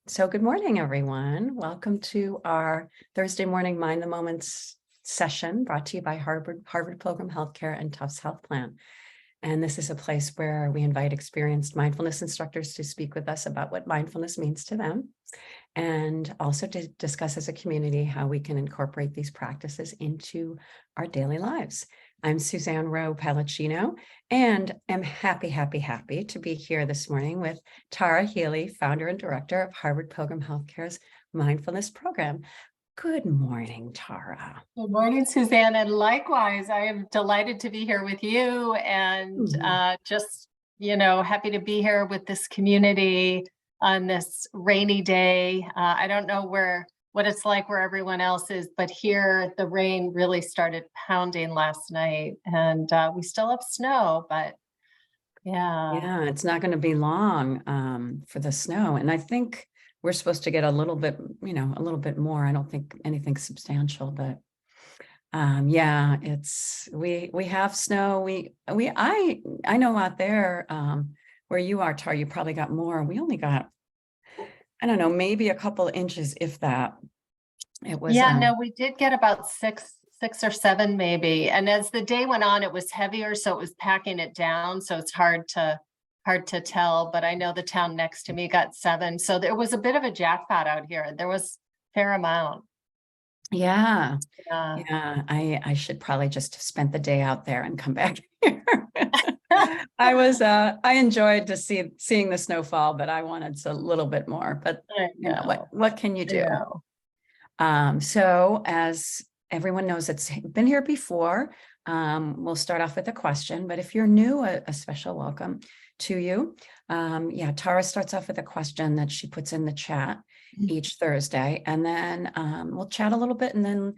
So good morning, everyone. Welcome to our Thursday morning Mind the Moments session brought to you by Harvard Pilgrim Healthcare and Tufts Health Plan. And this is a place where we invite experienced mindfulness instructors to speak with us about what mindfulness means to them, and also to discuss as a community how we can incorporate these practices into our daily lives. I'm Suzanne Rowe Palacino, and am happy to be here this morning with Tara Healey, founder and director of Harvard Pilgrim Healthcare's mindfulness program. Good morning, Tara. Good morning, Suzanne, and likewise, I am delighted to be here with you and just, happy to be here with this community on this rainy day. I don't know what it's like where everyone else is, but here the rain really started pounding last night, and we still have snow, but yeah, it's not going to be long for the snow, and I think we're supposed to get a little bit more. I don't think anything substantial, but yeah, we have snow. I know out there where you are, Tar, you probably got more. We only got, I don't know, maybe a couple inches, if that. It was no, we did get about six or seven maybe, and as the day went on, it was heavier, so it was packing it down, so it's hard to tell, but I know the town next to me got 7. So there was a bit of a jackpot out here. There was a fair amount. Yeah. I should probably just have spent the day out there and come back here. I enjoyed seeing the snowfall, but I wanted a little bit more, but what can you do? So as everyone knows that's been here before, we'll start off with a question, but if you're new, a special welcome to you. Tara starts off with a question that she puts in the chat each Thursday, and then we'll chat a little bit, and then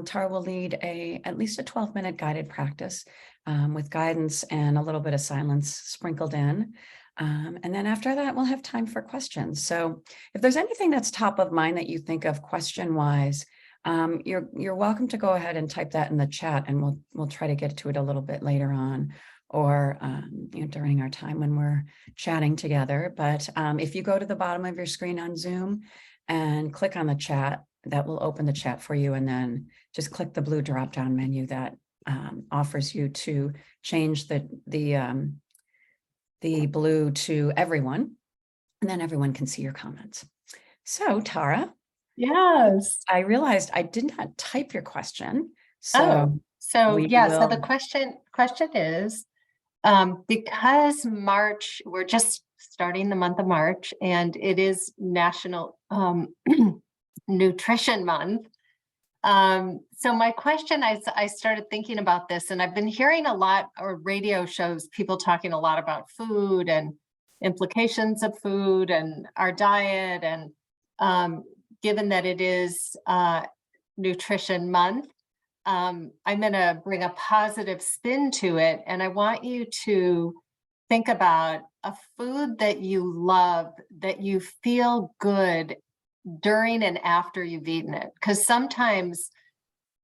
Tara will lead at least a 12-minute guided practice with guidance and a little bit of silence sprinkled in. And then after that, we'll have time for questions. So if there's anything that's top of mind that you think of question-wise, you're welcome to go ahead and type that in the chat, and we'll try to get to it a little bit later on, or during our time when we're chatting together. But if you go to the bottom of your screen on Zoom and click on the chat, that will open the chat for you, and then just click the blue drop-down menu that offers you to change the blue to everyone, and then everyone can see your comments. So Tara, yes, I realized I did not type your question. So the question is, because March, we're just starting the month of March, and it is National Nutrition Month. So my question, I started thinking about this, and I've been hearing a lot, or radio shows, people talking a lot about food and implications of food and our diet. And given that it is Nutrition Month, I'm going to bring a positive spin to it. And I want you to think about a food that you love, that you feel good during and after you've eaten it. Because sometimes,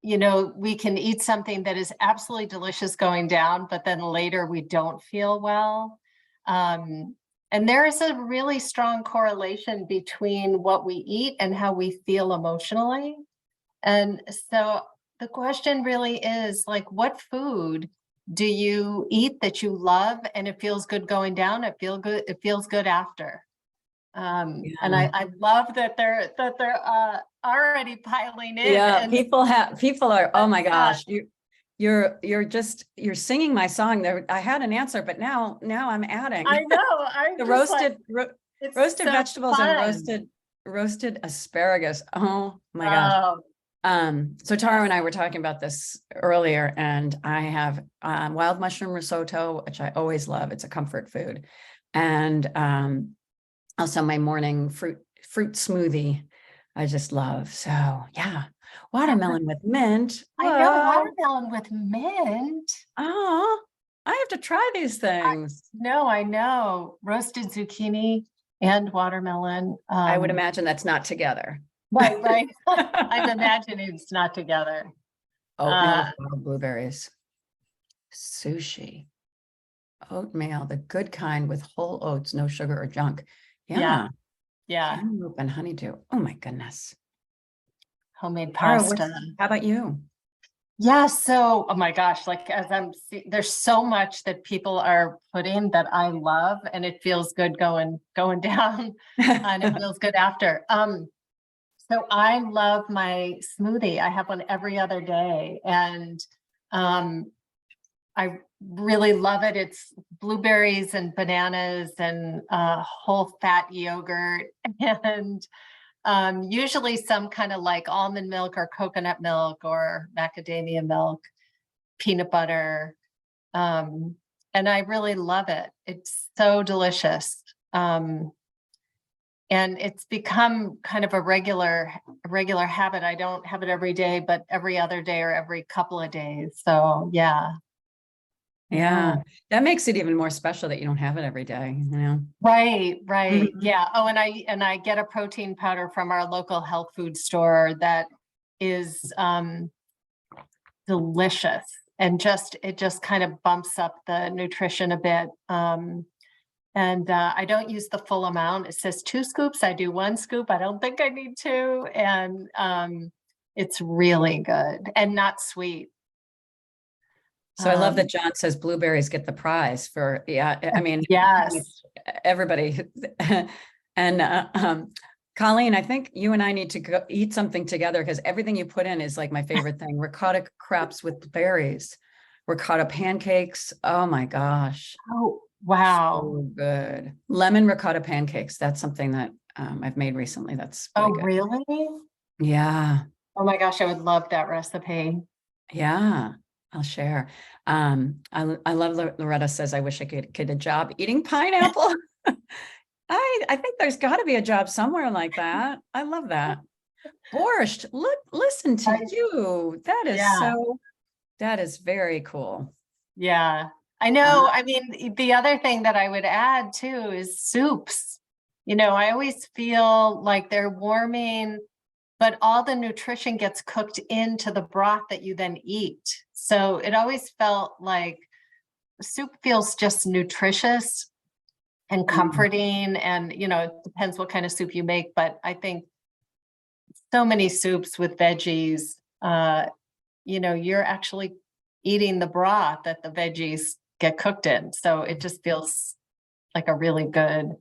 we can eat something that is absolutely delicious going down, but then later we don't feel well. And there is a really strong correlation between what we eat and how we feel emotionally. And so the question really is, like, what food do you eat that you love and it feels good going down? It feels good after. And I love that they're already piling in. Yeah, people are, oh my gosh, you're singing my song there. I had an answer, but now I'm adding. I know. The roasted vegetables and roasted asparagus. Oh my gosh. So Tara and I were talking about this earlier, and I have wild mushroom risotto, which I always love. It's a comfort food. And also my morning fruit smoothie, I just love. So yeah, watermelon with mint. Whoa. I know, watermelon with mint. Oh, I have to try these things. I know. Roasted zucchini and watermelon. I would imagine that's not together. Right. I'm imagining it's not together. Oatmeal, wild blueberries, sushi, oatmeal, the good kind with whole oats, no sugar or junk. Yeah. Yeah. Cantaloupe and honeydew. Oh my goodness. Homemade Tara, pasta. how about you? Yeah, so, oh my gosh, like as there's so much that people are putting that I love, and it feels good going down, and it feels good after. So I love my smoothie. I have one every other day, and I really love it. It's blueberries and bananas and whole fat yogurt and usually some kind of like almond milk or coconut milk or macadamia milk, peanut butter. And I really love it. It's so delicious. And it's become kind of a regular habit. I don't have it every day, but every other day or every couple of days. So yeah. Yeah, that makes it even more special that you don't have it every day, you know? Right. Mhm. Yeah. Oh, and I get a protein powder from our local health food store that is delicious, and it just kind of bumps up the nutrition a bit. And I don't use the full amount. It says 2 scoops. I do 1 scoop. I don't think I need 2. And it's really good and not sweet. So I love that John says blueberries get the prize for, yeah, I mean, Yes. everybody. And Colleen, I think you and I need to go eat something together because everything you put in is like my favorite thing. Ricotta crepes with berries, ricotta pancakes. Oh my gosh. Oh, wow. So good. Lemon ricotta pancakes. That's something that I've made recently. That's really Oh, good. really? Yeah. Oh my gosh, I would love that recipe. Yeah. I'll share. I love Loretta says, I wish I could get a job eating pineapple. I think there's got to be a job somewhere like that. I love that. Borscht. Listen to I, you. yeah, That is very cool. yeah. I Uh, know. I mean, the other thing that I would add too is soups. I always feel like they're warming, but all the nutrition gets cooked into the broth that you then eat. So it always felt like soup feels just nutritious and mm, comforting. And, it depends what kind of soup you make, but I think so many soups with veggies, you're actually eating the broth that the veggies get cooked in. So it just feels like a really good,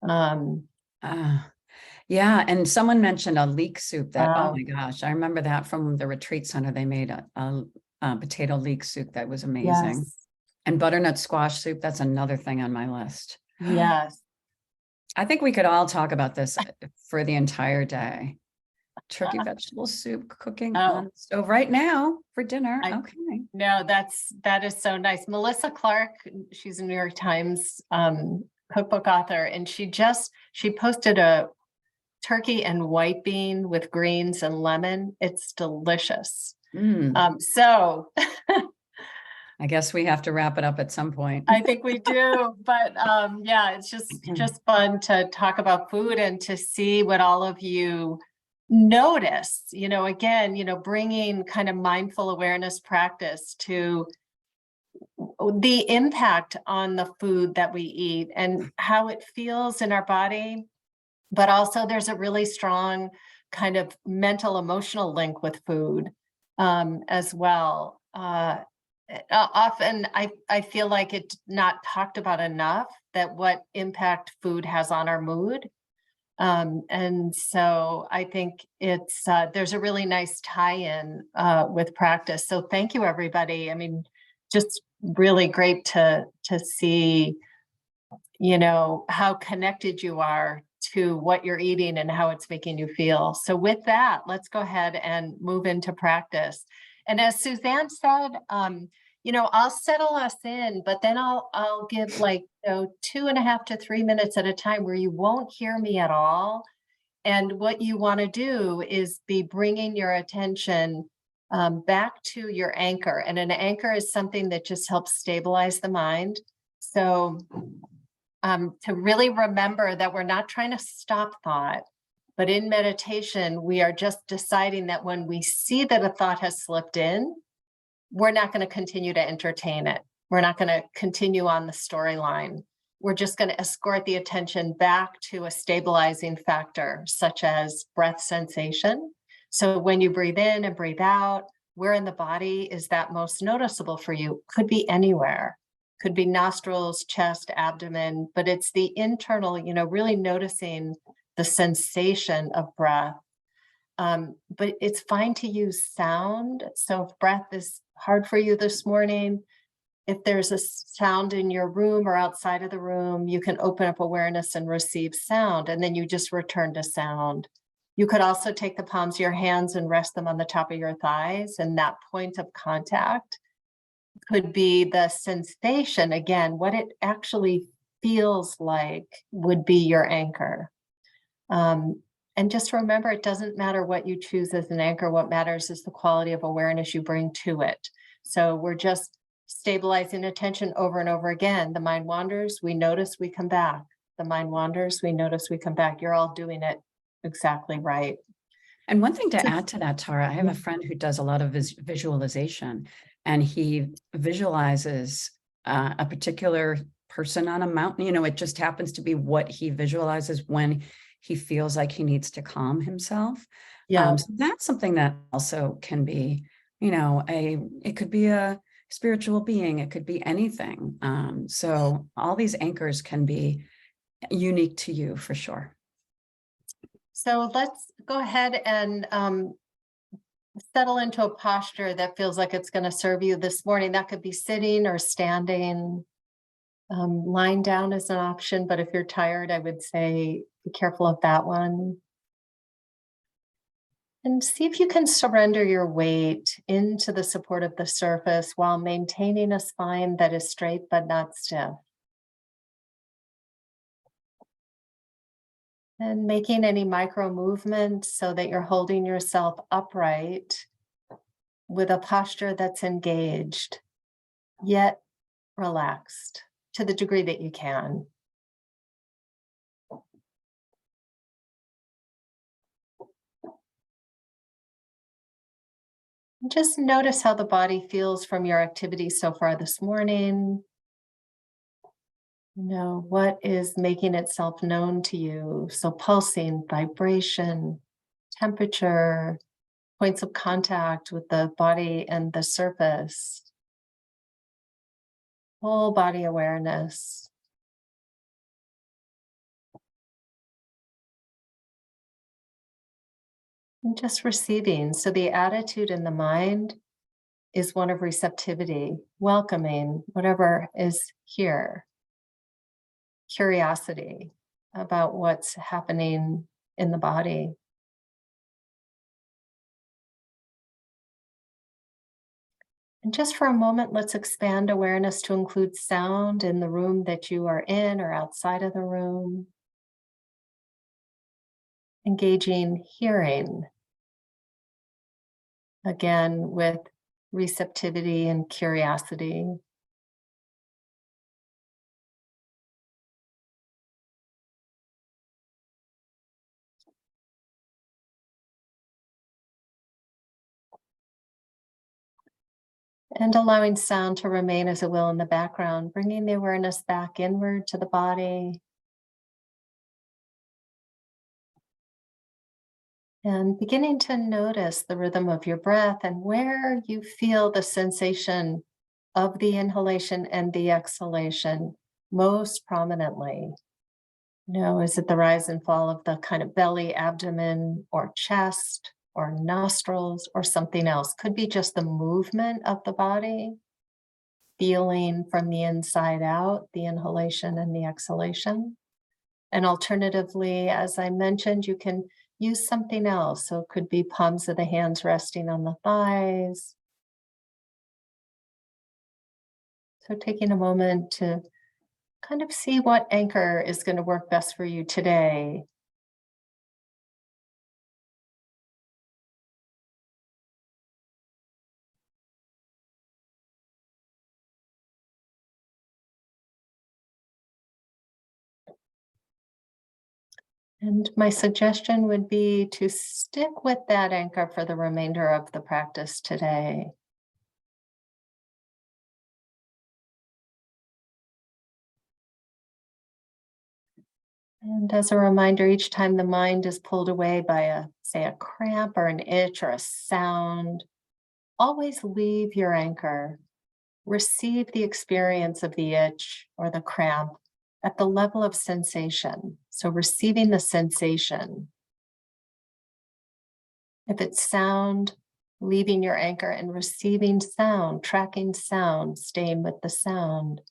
um, uh, yeah. And someone mentioned a leek soup that, oh wow. my gosh, I remember that from the retreat center. They made a potato leek soup that was amazing. Yes. And butternut squash soup. That's another thing on my list. Yes. I think we could all talk about this for the entire day. Turkey vegetable soup cooking on Oh, the stove right now for dinner. I Okay. no, that is so nice. Melissa Clark, she's a New York Times cookbook author, and she posted a turkey and white bean with greens and lemon. It's delicious. Mm, So I guess we have to wrap it up at some point. I think we do, but yeah, it's just fun to talk about food and to see what all of you notice. Again, bringing kind of mindful awareness practice to the impact on the food that we eat and how it feels in our body. But also there's a really strong kind of mental emotional link with food as well. Often I feel like it's not talked about enough, that what impact food has on our mood. And so I think there's a really nice tie-in with practice. So thank you, everybody. I mean, just really great to see, how connected you are to what you're eating and how it's making you feel. So with that, let's go ahead and move into practice. And as Suzanne said, I'll settle us in, but then I'll give like 2.5 to 3 minutes at a time where you won't hear me at all. And what you want to do is be bringing your attention back to your anchor. And an anchor is something that just helps stabilize the mind. So to really remember that we're not trying to stop thought, but in meditation, we are just deciding that when we see that a thought has slipped in, we're not going to continue to entertain it. We're not going to continue on the storyline. we're just going to escort the attention back to a stabilizing factor, such as breath sensation. So when you breathe in and breathe out, where in the body is that most noticeable for you? Could be anywhere. Could be nostrils, chest, abdomen, but it's the internal, really noticing the sensation of breath. But it's fine to use sound. So if breath is hard for you this morning, if there's a sound in your room or outside of the room, you can open up awareness and receive sound, and then you just return to sound. You could also take the palms of your hands and rest them on the top of your thighs, and that point of contact could be the sensation. Again, what it actually feels like would be your anchor. And just remember, it doesn't matter what you choose as an anchor. What matters is the quality of awareness you bring to it. So we're just stabilizing attention over and over again. The mind wanders, we notice, we come back. The mind wanders, we notice, we come back. You're all doing it exactly right. And one thing to add to that, Tara, I have a Mhm. friend who does a lot of visualization, and he visualizes a particular person on a mountain. It just happens to be what he visualizes when he feels like he needs to calm himself. Yeah. So that's something that also can be, it could be a spiritual being, it could be anything. So all these anchors can be unique to you for sure. So let's go ahead and settle into a posture that feels like it's going to serve you this morning. That could be sitting or standing. Lying down is an option, but if you're tired, I would say be careful of that one. And see if you can surrender your weight into the support of the surface while maintaining a spine that is straight but not stiff. And making any micro movements so that you're holding yourself upright with a posture that's engaged, yet relaxed to the degree that you can. Just notice how the body feels from your activity so far this morning. What is making itself known to you? So pulsing, vibration, temperature, points of contact with the body and the surface. Whole body awareness. And just receiving. So the attitude in the mind is one of receptivity, welcoming whatever is here, curiosity about what's happening in the body. And just for a moment, let's expand awareness to include sound in the room that you are in or outside of the room. Engaging hearing, again, with receptivity and curiosity. And allowing sound to remain as it will in the background, bringing the awareness back inward to the body. And beginning to notice the rhythm of your breath and where you feel the sensation of the inhalation and the exhalation most prominently. Is it the rise and fall of the kind of belly, abdomen, or chest, or nostrils, or something else? Could be just the movement of the body, feeling from the inside out, the inhalation and the exhalation. And alternatively, as I mentioned, you can use something else. So it could be palms of the hands resting on the thighs. So taking a moment to kind of see what anchor is going to work best for you today. And my suggestion would be to stick with that anchor for the remainder of the practice today. And as a reminder, each time the mind is pulled away by say, a cramp or an itch or a sound, always leave your anchor. Receive the experience of the itch or the cramp at the level of sensation. So receiving the sensation. If it's sound, leaving your anchor and receiving sound, tracking sound, staying with the sound.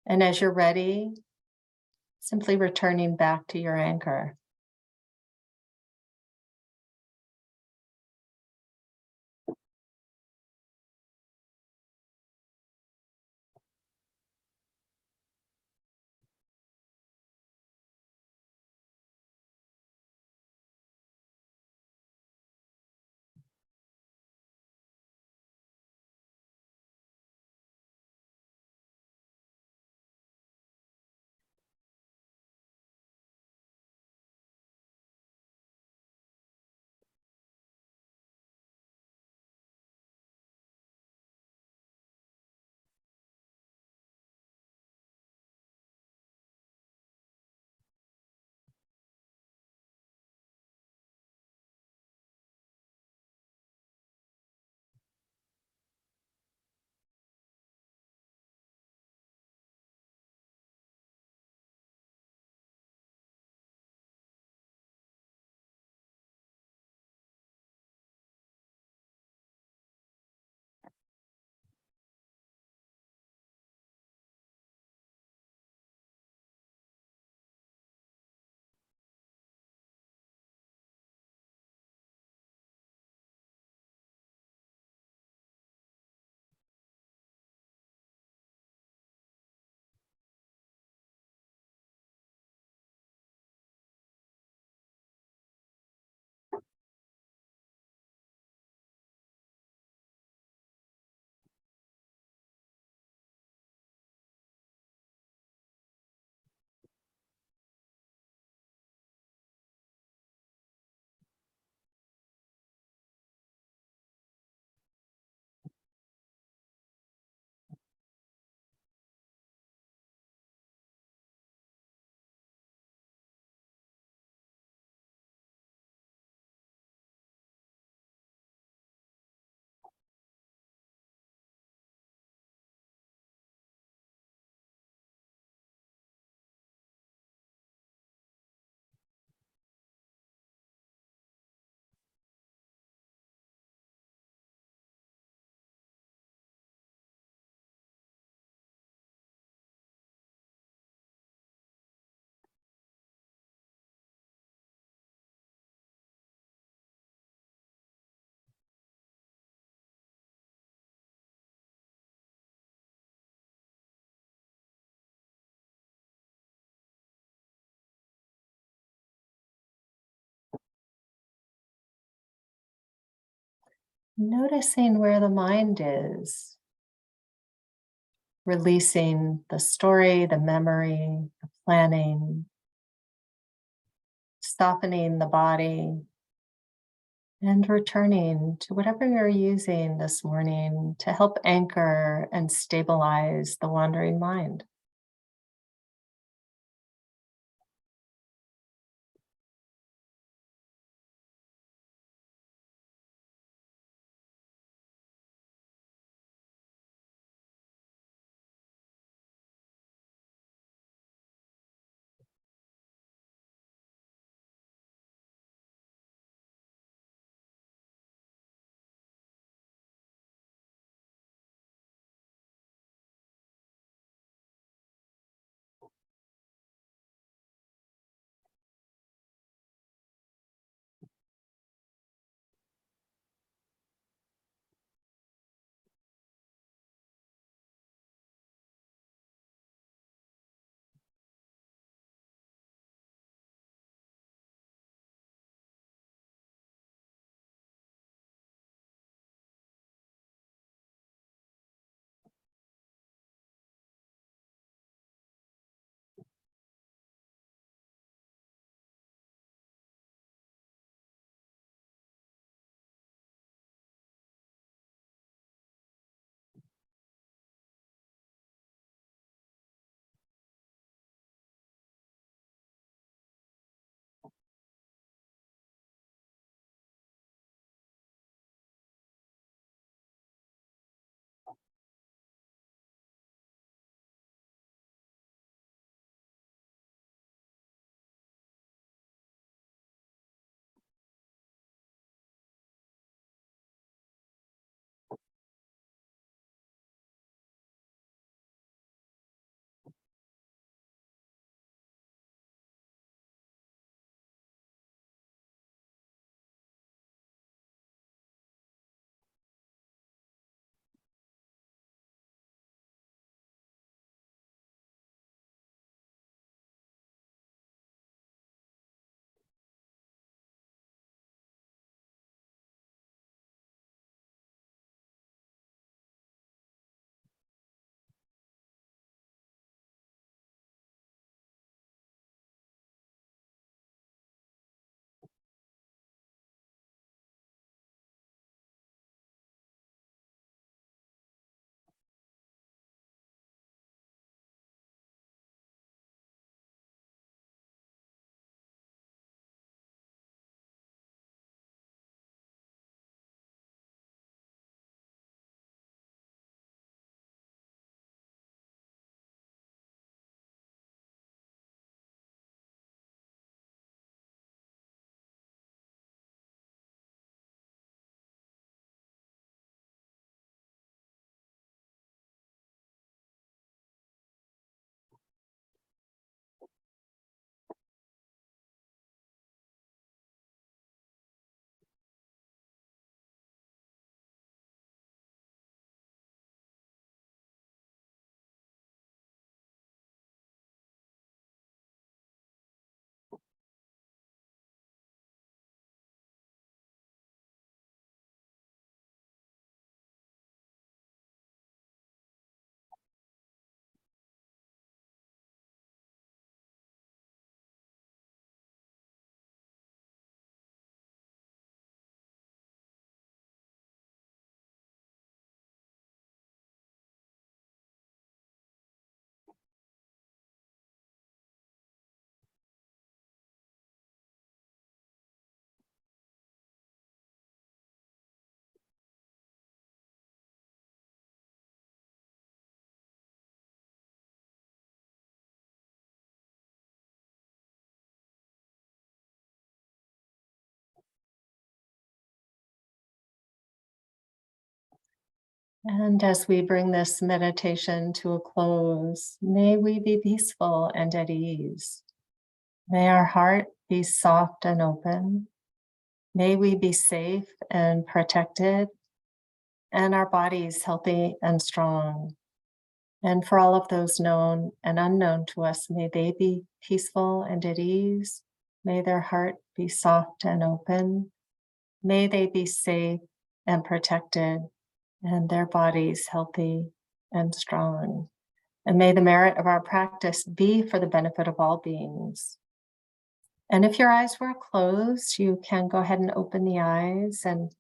And as you're ready, simply returning back to your anchor. Noticing where the mind is, releasing the story, the memory, the planning, softening the body, and returning to whatever you're using this morning to help anchor and stabilize the wandering mind. And as we bring this meditation to a close, may we be peaceful and at ease. May our heart be soft and open. May we be safe and protected, and our bodies healthy and strong. And for all of those known and unknown to us, may they be peaceful and at ease. May their heart be soft and open. May they be safe and protected, and their bodies healthy and strong. And may the merit of our practice be for the benefit of all beings. And if your eyes were closed, you can go ahead and open the eyes and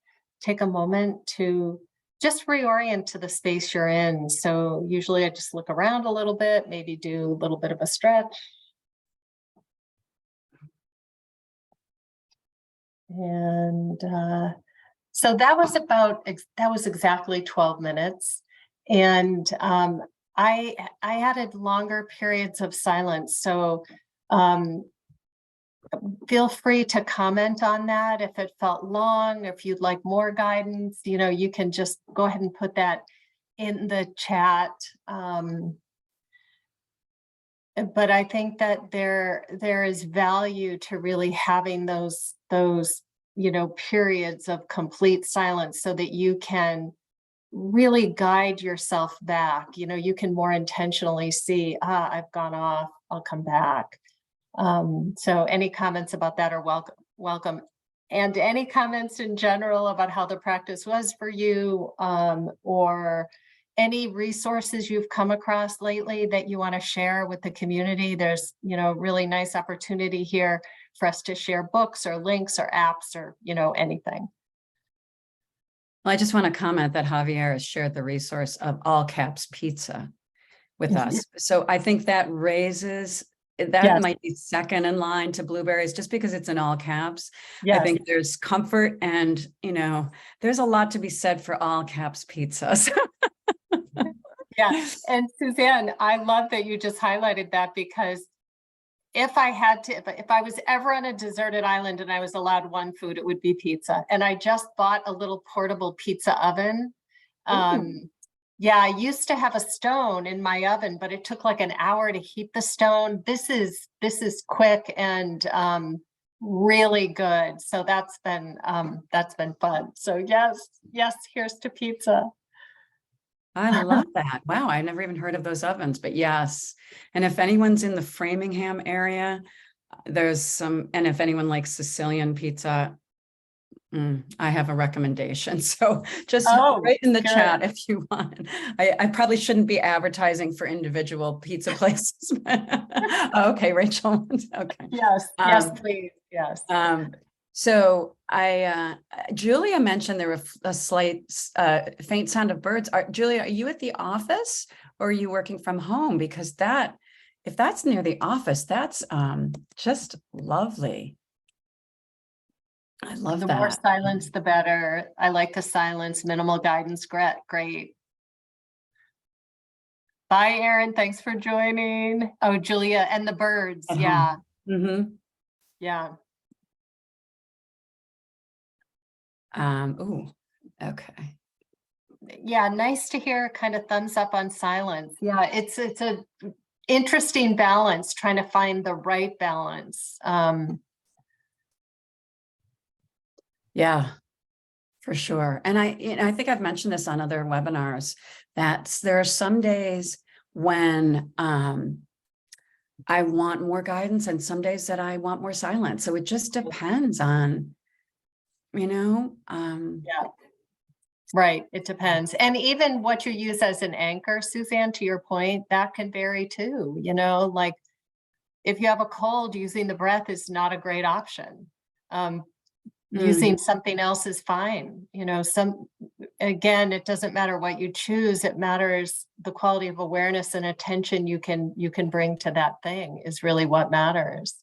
take a moment to just reorient to the space you're in. So usually I just look around a little bit, maybe do a little bit of a stretch. And so that was exactly 12 minutes. And I added longer periods of silence. So feel free to comment on that if it felt long, if you'd like more guidance, you can just go ahead and put that in the chat. But I think that there is value to really having those periods of complete silence so that you can really guide yourself back. You can more intentionally see, I've gone off, I'll come back. So any comments about that are welcome. And any comments in general about how the practice was for you, or any resources you've come across lately that you want to share with the community. There's, really nice opportunity here for us to share books or links or apps or, anything. Well, I just want to comment that Javier has shared the resource of All Caps Pizza with us. So I think that Yes. might be second in line to blueberries, just because it's in all caps. Yes. I think there's comfort and, there's a lot to be said for All Caps Pizza. So. Yeah. And Suzanne, I love that you just highlighted that, because if I was ever on a deserted island and I was allowed one food, it would be pizza. And I just bought a little portable pizza oven. Yeah, I used to have a stone in my oven, but it took like an hour to heat the stone. This is quick and really good. So that's been fun. So yes, here's to pizza. I love that. Wow, I never even heard of those ovens, but yes. And if anyone's in the Framingham area, there's some, and if anyone likes Sicilian pizza, I have a recommendation. So just write in the chat if you want. I probably shouldn't be advertising for individual pizza places. Okay, Rachel. Okay. Yes, please. Yes. So Julia mentioned there were a slight faint sound of birds. Julia, are you at the office or are you working from home? Because if that's near the office, that's just lovely. I love that. The more silence, the better. I like the silence, minimal guidance. Great. Bye, Erin. Thanks for joining. Oh, Julia, and the birds. Yeah. Yeah. Okay. Yeah, nice to hear kind of thumbs up on silence. Yeah, it's a interesting balance, trying to find the right balance. Yeah, for sure. And I think I've mentioned this on other webinars, that there are some days when I want more guidance and some days that I want more silence. So it just depends on, Yeah, right. It depends. And even what you use as an anchor, Suzanne, to your point, that can vary too. Like if you have a cold, using the breath is not a great option. Using something else is fine. Again, it doesn't matter what you choose. It matters the quality of awareness and attention you can bring to that thing is really what matters.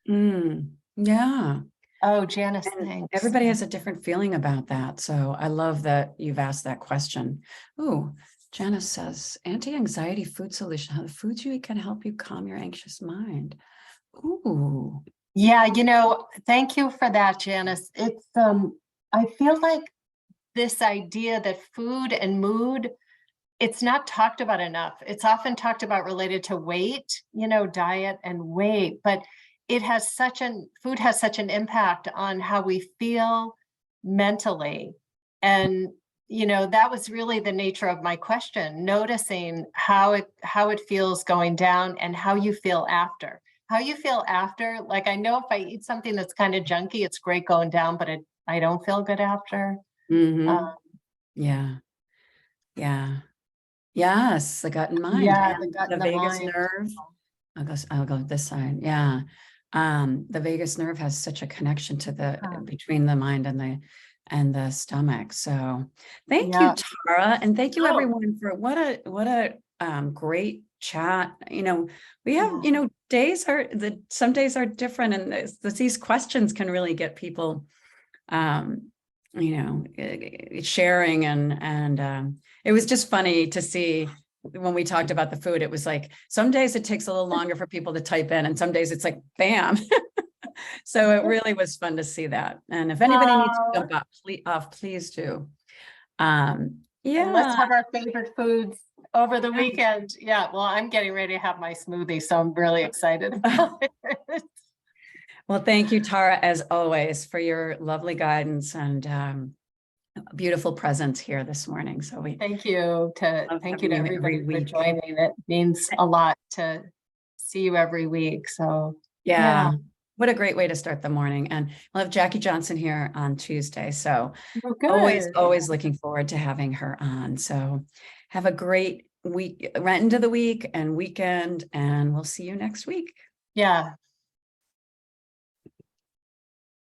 Yeah. Oh, Janice, thanks. Everybody has a different feeling about that. So I love that you've asked that question. Oh, Janice says, anti-anxiety food solution, how the foods you eat can help you calm your anxious mind. Ooh. Yeah, thank you for that, Janice. It's I feel like this idea that food and mood, it's not talked about enough. It's often talked about related to weight, diet and weight, but food has such an impact on how we feel mentally. And, that was really the nature of my question, noticing how it feels going down and how you feel after. How you feel after, like, I know if I eat something that's kind of junky, it's great going down, but I don't feel good after. Mhm. Yeah. Yeah. Yes, the gut and mind Yeah, the and gut the and the vagus mind. nerve. I'll go this side. Yeah. The vagus nerve has such a connection to Huh. between the mind and the stomach. So thank you, Yeah. Tara. And thank you Oh, everyone for what a great chat. We have, yeah. some days are different, and these questions can really get people sharing, and it was just funny to see when we talked about the food. It was like some days it takes a little longer for people to type in, and some days it's like bam. So it really was fun to see that. And if anybody needs to Oh, jump off, please do. and let's Yeah. have our favorite foods over the weekend. Yeah, well, I'm getting ready to have my smoothie, so I'm really excited about it. Well, thank you, Tara, as always, for your lovely guidance and beautiful presence here this morning. So we Thank you love thank you having to you every everybody for week. joining. It means a lot to see you every week. So yeah. Yeah. What a great way to start the morning. And we'll have Jackie Johnson here on Tuesday. So Well, always, good. always looking forward to having her on. So have a great week, right into the week and weekend, and we'll see you next week. Yeah.